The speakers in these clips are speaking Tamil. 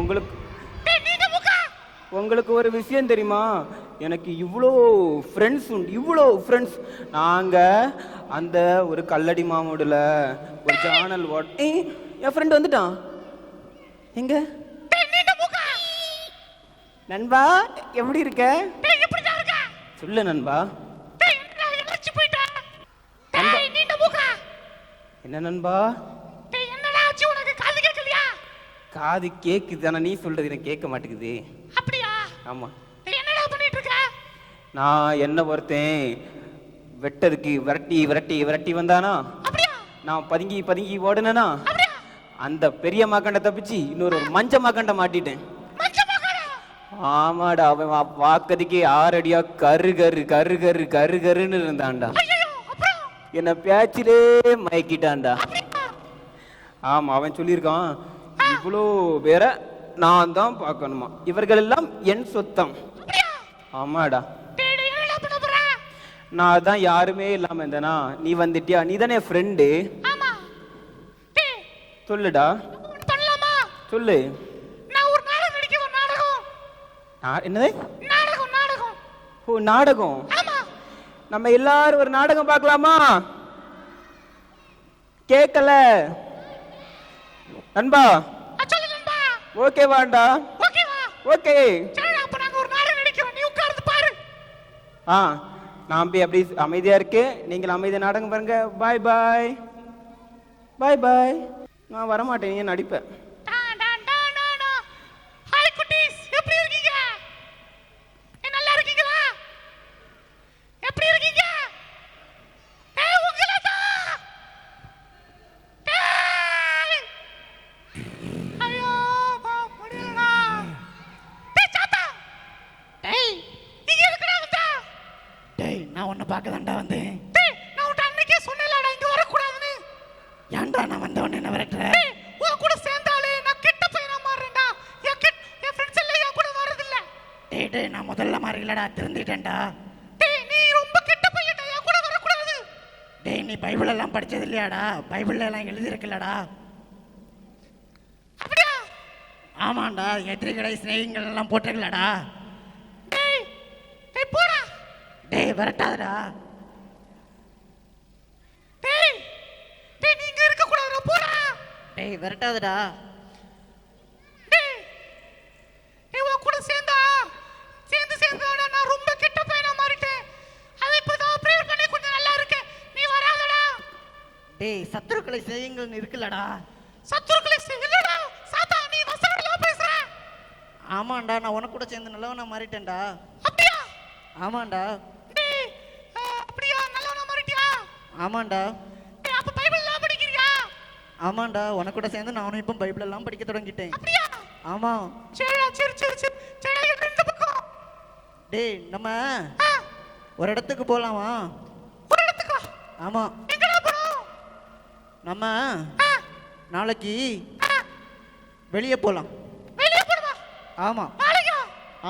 உங்களுக்கு உங்களுக்கு ஒரு விஷயம் தெரியுமா? எனக்கு இவ்வளோ ஃப்ரெண்ட்ஸ் உண்டு, இவ்வளோ ஃப்ரெண்ட்ஸ். நாங்கள் அந்த ஒரு கல்லடி மாமூடில் ஒரு ஜானல் என் ஃப்ரெண்டு வந்துட்டான். எங்க நண்பா, எப்படி இருக்க? சொல்லு நண்பா. என்ன நண்பா? காது கேக்குது, ஆனா நீ சொல்றது எனக்கு கேட்க மாட்டேங்குது. அப்படியா? ஆமா. என்னடா பண்ணிட்டு இருக்க? நான் என்ன ஒருத்தன் வெட்டதுக்கு விரட்டி விரட்டி விரட்டி வந்தானா, நான் பதுங்கி பதுங்கி ஓடுனா, அந்த பெரிய மாக்கண்ட தப்பிச்சு இன்னொரு மஞ்ச மாக்கண்ட மாட்டிட்டேன். ஆமாடா, அவன் வாக்கதுக்கே 6 அடியா கரு கரு கரு கரு கரு கருன்னு இருந்தான்டா. என்ன பேச்சிலே மயக்கிட்டான்டா. ஆமா, அவன் சொல்லியிருக்கான், இவ்வளோ பேர நான் தான் பார்க்கணுமா, இவர்கள் எல்லாம் என் சொத்தம். ஆமாடா, நான் தான் யாருமே இல்லாம இருந்தேனா, நீ வந்துட்டியா, நீ தானே ஃப்ரெண்டு. சொல்லுடா, சொல்லு. என்னது? ஓ, நாடகம். நம்ம எல்லாரும் ஒரு நாடகம் பார்க்கலாமா? கேட்கல நண்பா? ஓகே வாண்டா. ஓகே. நான் போய் அப்படி அமைதியா இருக்கு, நீங்கள் அமைதியா நாடகம் பாருங்க. பாய் பாய் பாய் பாய். நான் வரமாட்டேன், நீ நடிப்பேன். நான் உன்னை பார்க்க தான்டா வந்தேன். நான் உன்ட்ட அன்னைக்கே சொன்னேன்லடா இங்க வர கூடாதுன்னு. ஏன்டா நான் வந்த உடனே என்ன விரட்டுற? உன் கூட சேர்ந்தாலே நான் கெட்ட பையனா மாறேன்டா. என் ஃப்ரெண்ட்ஸ் எல்லாம் என் கூட வரது இல்ல. டேய் நான் முதல்ல மாறிலடா, திருந்திட்டேன்டா. டேய் நீ ரொம்ப கெட்ட பையன்டா, என் கூட வர கூடாது. டேய் நீ பைபிள் எல்லாம் படிச்சது இல்லையாடா? பைபிள்ல எல்லாம் எழுதி இருக்குல்லடா. அப்படியா? ஆமாண்டா, எத்திரிகடை சிநேகிகள் எல்லாம் போட்டிருக்கலடா. டேய் டேய் போடா. டேய் வரட்டாதடா. டேய் டேய் நீங்க இருக்க கூடாதுடா, போடா. டேய் வரட்டாதடா. டேய் டேய் உன் கூட சேர்ந்தாடா நான் ரொம்ப கெட்ட பையனா மாறிட்டேன். அதை இப்பதான் பிரேயர் பண்ணி கொஞ்சம் நல்லா இருக்கு. நீ வராதடா. டேய் சத்துருக்களை செய்யுங்கன்னு இருக்குல்லடா. சத்துருக்களை செய்யலடா. சாத்தா நீ வசனங்களா பேசுற? ஆமாண்டா, நான் உனக்கு கூட சேர்ந்து நல்லவனா மாறிட்டேன்டா. அப்படியா? ஆமாண்டா. ஆமாண்டா. அப்ப பைபிள் எல்லாம் படிக்கிறியா? ஆமாண்டா, உனக்கு கூட சேர்ந்து நானும் இப்போ பைபிள் எல்லாம் படிக்க தொடங்கிட்டேன். அப்படியா? ஆமா. சரி சரி சரி சரி. இந்த பக்கம். டேய் நம்ம ஒரு இடத்துக்கு போலாமா? ஒரு இடத்துக்கா? ஆமா. எங்கடா போறோம்? நம்ம நாளைக்கு வெளியே போலாம். வெளியே போறோமா? ஆமா. நாளைக்கா?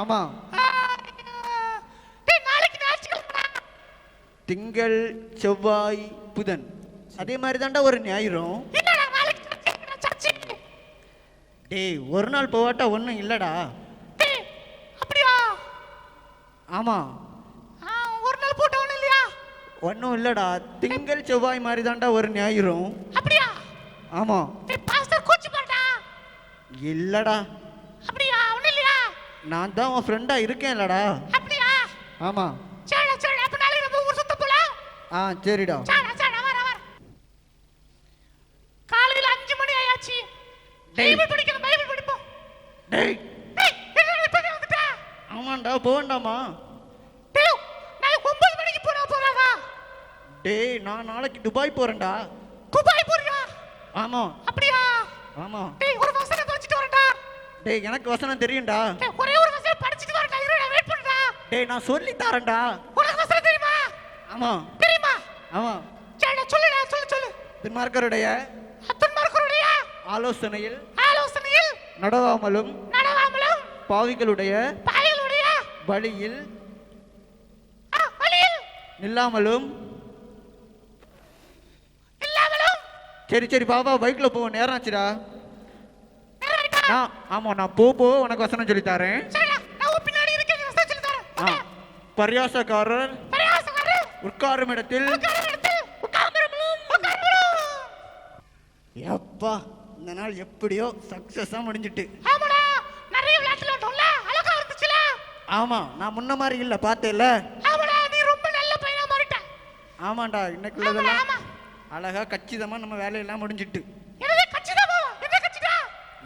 ஆமா. திங்கள் செவ்வாய் புதன் அதே மாதிரி தாண்டா ஒரு ஞாயிறும். டேய் ஒரு நாள் போவாட்டா ஒன்றும் இல்லடா. அப்படியா? ஆமா. ஒரு நாள் போட்டா ஒன்றும் இல்லையா? ஒன்றும் இல்லடா, திங்கள் செவ்வாய் மாதிரி தாண்டா ஒரு ஞாயிறும். அப்படியா? ஆமா. இல்லடா. அப்படியா? ஒன்றும் இல்லையா? நான் தான் உன் ஃப்ரெண்டா இருக்கேன்லடா. அப்படியா? ஆமா. சரிடா. காலையில 5 மணி ஆயாச்சு. பைபிள் படிக்கணும், பைபிள் படிப்போம். டேய் என்ன இப்பவே வந்துட்ட? ஆமாண்டா, போவேண்டாமா? டேய் நான் 9 மணிக்கு போறவா? டேய் நான் நாளைக்கு துபாய் போறேன்டா. துபாய் போறியா? ஆமா. அப்படியா? ஆமா. டேய் ஒரு வசனம் படிச்சிட்டு வரேன்டா. டேய் எனக்கு வசனம் தெரியும்டா. டேய் ஒரே ஒரு வசனம் படிச்சிட்டு வரேன்டா, இரு வெயிட் பண்ணுடா. டேய் நான் சொல்லி தரேன்டா. உனக்கு வசனம் தெரியுமா? ஆமா. தெரியுமா? ஆமா. சரி சொல்லுடா, சொல்லு. துன்மார்க்கருடைய ஆலோசனையில் நடவாமலும் பாவிகளுடைய வழியில் நில்லாமலும். சரி பாபா பைக்ல போவோம், நேரம் ஆச்சுடா. ஆமா நான் போ உனக்கு வசனம் சொல்லி தரேன். சரிடா, நான் உன் பின்னாடி இருக்கேன், நீ வசனம் சொல்லி தரேன். பரியாசக்காரர் உட்காரும் இடத்தில் எப்பா இந்த நாள் எப்படியோ சக்சஸா முடிஞ்சிட்டு. ஆமாடா, நிறைய விளையாட்டுல விட்டோம்ல, அழகா இருந்துச்சுல. ஆமா நான் முன்ன மாதிரி இல்ல பார்த்தேல. ஆமாடா, நீ ரொம்ப நல்ல பையனா மாறிட்ட. ஆமாண்டா, இன்னைக்குள்ளதெல்லாம் அழகா கச்சிதமா நம்ம வேலையெல்லாம் முடிஞ்சிட்டு. என்னது கச்சிதமா? என்ன கச்சிதா?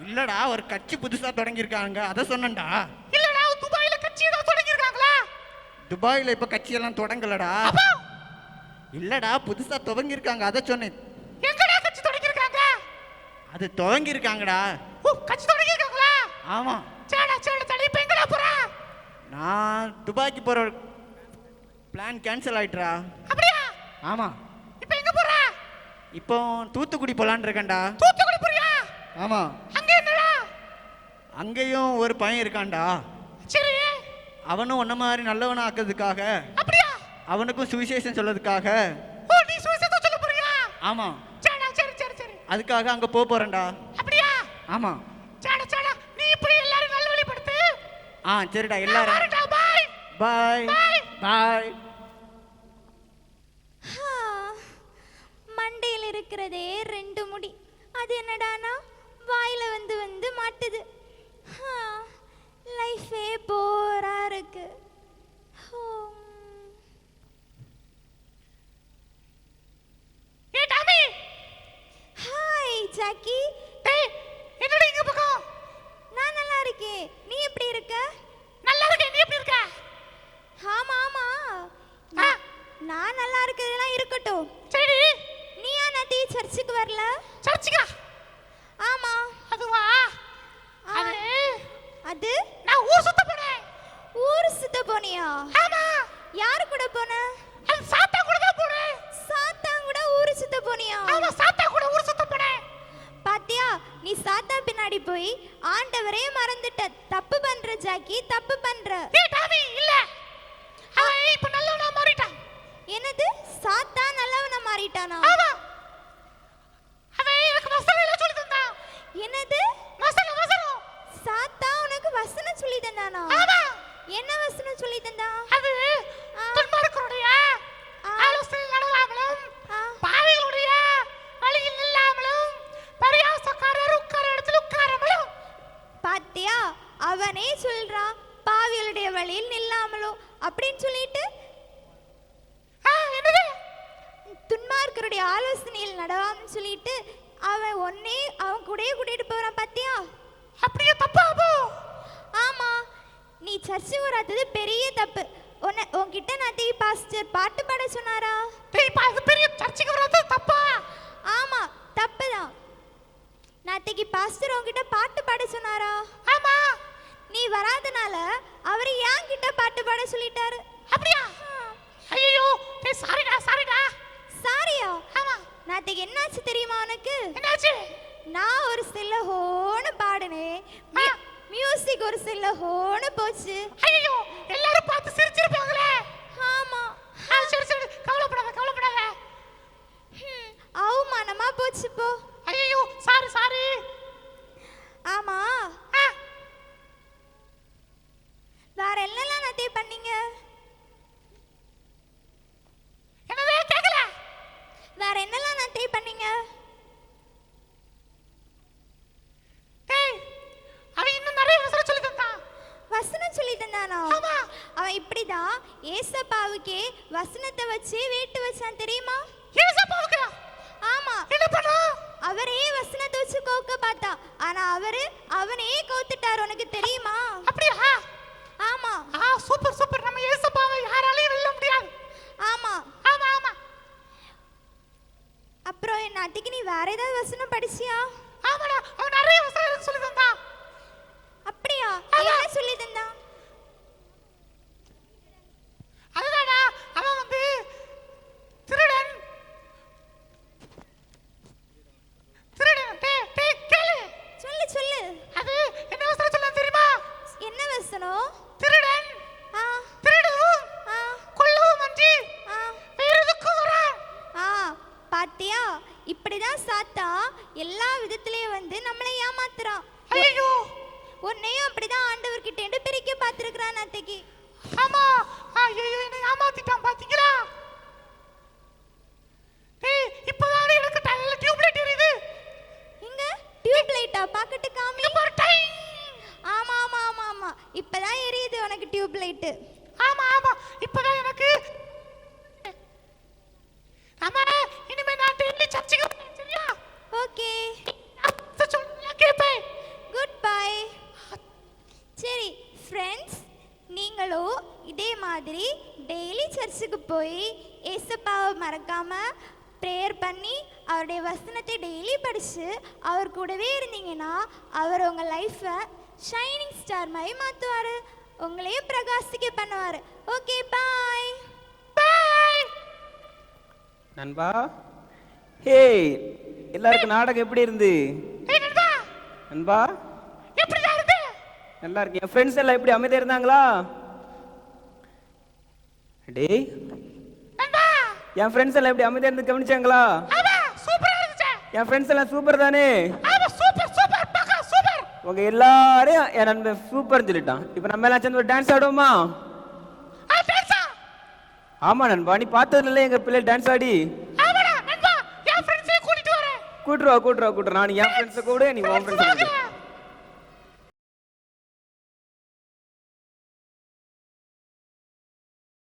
இல்லடா, ஒரு கட்சி புதுசா தொடங்கியிருக்காங்க, அதை சொன்னேன்டா. இல்லடா, துபாயில கட்சி ஏதோ தொடங்கியிருக்காங்களா? துபாயில இப்ப கட்சி எல்லாம் தொடங்கலடா. அப்போ இல்லடா, புதுசா துவங்கியிருக்காங்க, அதை சொன்னேன். எங்கடா கட்சி தொடங்கியிருக்காங்க? அது துவங்கியிருக்காங்கடா. ஓ, கட்சி தொடங்கியிருக்காங்களா? ஆமா. சரிடா, இப்ப எங்கடா போற? நான் துபாய்க்கு போற பிளான் கேன்சல் ஆயிட்டுடா. அப்படியா? ஆமா. இப்ப எங்க போற? இப்போ தூத்துக்குடி போலான்னு இருக்கேன்டா. தூத்துக்குடி போறியா? ஆமா. அங்க என்னடா? அங்கேயும் ஒரு பையன் இருக்கான்டா. சரி. அவனும் உன்ன மாதிரி நல்லவனா ஆக்கிறதுக்காக, அப்படியா? அவனுக்கும் சுவிசேஷம் சொல்லதுக்காக. ஓ, நீ சுவிசேஷம் சொல்ல போறியா? ஆமா. சரிடா, சரி. அதுக்காக அங்க போறேன்டா. அப்படியா? ஆமா. சரிடா, நீ இப்படி எல்லாரும் நல்வழிப்படுத்து. சரிடா, எல்லாரும் பாய். பாய் பாய். மண்டையில் இருக்கிறதே 2 முடி, அது என்னடானா வாயில வந்து மாட்டுது. லைஃபே போரா இருக்கு. ஏ டாமி. Hi Jackie. டேய், என்னடி இங்க பக்கம்? நான் நல்லா இருக்கேன், நீ எப்படி இருக்க? நல்லா இருக்கேன், நீ எப்படி இருக்க? ஆமா நான் நல்லா இருக்கிறதெல்லாம் இருக்கட்டும். சரி. நீ ஏன் நேத்து சர்ச்சுக்கு வரல? சர்ச்சுக்கா? ஆமா. அதுவா? அது நான் ஊர் சுத்த போனேன். ஊர் சுத்த போனியா? ஆமா. யாரு கூட போன? அது சாத்தா கூட தான் போனேன். சாத்தான் கூட ஊர் சுத்த போனியா? ஆமா, சாத்தா கூட ஊர் சுத்த போனேன். பாத்தியா, நீ சாத்தா பின்னாடி போய் ஆண்டவரே மறந்துட்ட. தப்பு பண்ற ஜாக்கி, தப்பு பண்ற. ஏ டாமி, இல்ல, அவன் இப்ப நல்லவனா மாறிட்டான். என்னது? சாத்தா நல்லவனா மாறிட்டானா? ஆமா, அவன் எனக்கு வசனம் எல்லாம் சொல்லி தந்தான். என்னது? வசனம். சாத்தா உனக்கு வசனம் சொல்லி தந்தானா? ஆமா. என்ன வசனம் சொல்லி தந்தா? அது துன்மார்க்கருடைய ஆலோசனை நடவாமலும், பாவிகளுடைய வழியில் நில்லாமலும், பரியாசக்காரர் உட்கார இடத்துல உட்காராமலும். பாத்தியா, அவனே சொல்றான் பாவிகளுடைய வழியில் நில்லாமலோ அப்படின்னு சொல்லிட்டு. என்னது? துன்மார்க்கருடைய ஆலோசனையில் நடவாமன்னு சொல்லிட்டு அவன் கூடயே கூட்டிட்டு போறான். பாத்தியா? அப்படியே தப்பா? ஆமா, நீ சர்ச்சு வராதது பெரிய தப்பு. உன்கிட்ட நாத்தி பாஸ்டர் பாட்டு பாட சொன்னாரா? அது பெரிய சர்ச்சுக்கு வராது தப்பா? ஆமா, தப்புதான். நாத்திக்கு பாஸ்டர் உன்கிட்ட பாட்டு பாட சொன்னாரா? ஆமா. நீ வராதனால அவர் என்கிட்ட பாட்டு பாட சொல்லிட்டாரு. அப்படியா? ஐயோ, சாரிடா. சாரியா? ஆமா. நாத்திக்கு என்னாச்சு தெரியுமா உனக்கு? என்னாச்சு? நான் ஒரு சில ஹோன்னு பாடுனேன், மியூசிக் ஒரு சில ஹோன்னு போச்சு. ஐயோ, எல்லாரும் பார்த்து சிரிச்சிருப்பாங்களே. ஆமா. சரி, கவலைப்படாத. அவமானமா போச்சு போ. ஐயோ, சாரி. ஆமா, வேற என்னெல்லாம் நத்தே பண்ணீங்க? என்னவே கேக்கல? வேற என்னெல்லாம் நத்தே பண்ணீங்க? அவன் இன்னும் நிறைய வசனம் சொல்லி தந்தான். வசனம் சொல்லி தந்தானா? ஆமா. அவன் இப்படிதான் ஏசப்பாவுக்கே வசனத்தை வச்சு வேட்டு வச்சான் தெரியுமா? ஏசப்பாவுக்கு? ஆமா. என்ன பண்ணா? அவரே வசனத்தை வச்சு கோக்க பார்த்தா, ஆனா அவனே கோத்துட்டார். உனக்கு தெரியுமா? அப்படியா? ஆமா. சூப்பர். நம்ம ஏசப்பாவை யாராலையும் வெல்ல முடியாது. ஆமா. அப்புறம் என்ன அத்திக்கு நீ வேற ஏதாவது வசனம் படிச்சியா? ஆமாடா, அவன் நிறைய வசனம் சொல்லி தந்தான். அப்படியா? என்ன சொல்லி தந்தான்? அதுதான்டா, அவன் வந்து திருடன். கேளு. சொல்லு. அது என்ன வசனம் சொல்ல தெரியுமா? என்ன வசனம்? திருடன் திருடவும் கொல்லவும் அன்றி வேற எதுக்கும் வரான். பாத்தியா, இப்படிதான் சாத்தா எல்லா விதத்திலயும் வந்து நம்மளை ஏமாத்துறான். ஐயோ உன்னையும் அப்படிதான் ஆண்டவர் கிட்ட பிரிக்க பார்த்திருக்கிறான் அத்தைக்கு. ஆமா. ஐயோ என்னை ஏமாத்திட்டான் பாத்தீங்களா? டேய் இப்போதான் எனக்கு டல்ல டியூப் லைட் எரியுது. இங்க டியூப் லைட்டா? பாக்கட்டு காமி. ஆமா ஆமா ஆமா ஆமா இப்பதான் எரியுது உனக்கு டியூப் லைட். ஆமா ஆமா இப்போதான் எனக்கு. அம்மா இனிமே நான் டெய்லி சர்ச்சுக்கு வரேன் சரியா? ஓகே சொல்லுங்க கேப்பேன். Good bye. சரி ஃப்ரெண்ட்ஸ், நீங்களும் இதே மாதிரி டெய்லி சர்ச்சுக்கு போய் ஏசப்பாவை மறக்காம ப்ரேயர் பண்ணி அவருடைய வசனத்தை டெய்லி படித்து அவர் கூடவே இருந்தீங்கன்னா அவர் உங்கள் லைஃப்பை ஷைனிங் ஸ்டார் மாதிரி மாற்றுவார், உங்களையும் பிரகாசிக்க பண்ணுவார். ஓகே பாய் பாய். நண்பா, ஹே எல்லாருக்கும் நாடகம் எப்படி இருந்து? நண்பா எப்படி இருக்கு? நல்லா இருக்கு. என் ஃப்ரெண்ட்ஸ் எல்லாம் எப்படி அமைதியா இருந்தாங்களா? டேய் நண்பா என் ஃப்ரெண்ட்ஸ் எல்லாம் எப்படி அமைதியா இருந்து கவனிச்சாங்களா? ஆமா சூப்பரா இருந்துச்சு. என் ஃப்ரெண்ட்ஸ் எல்லாம் சூப்பர் தானே? ஆமா சூப்பர் சூப்பர் பக்கா சூப்பர். உங்க எல்லாரையும் என் நண்பன் சூப்பர்னு சொல்லிட்டான். இப்போ நம்ம எல்லாம் சேர்ந்து ஒரு டான்ஸ் ஆடுவோமா? டான்ஸா? ஆமா நண்பா, நீ பார்த்ததுல இல்ல எங்க பிள்ளை டான்ஸ் ஆடி. ஆமாடா நண்பா, என் ஃப்ரெண்ட்ஸை கூட்டிட்டு வரேன். கூட்டுருவா. நான் என் ஃப்ரெண்ட்ஸை கூட நீ உன் ஃப்ரெண்ட்ஸை கூட்டு.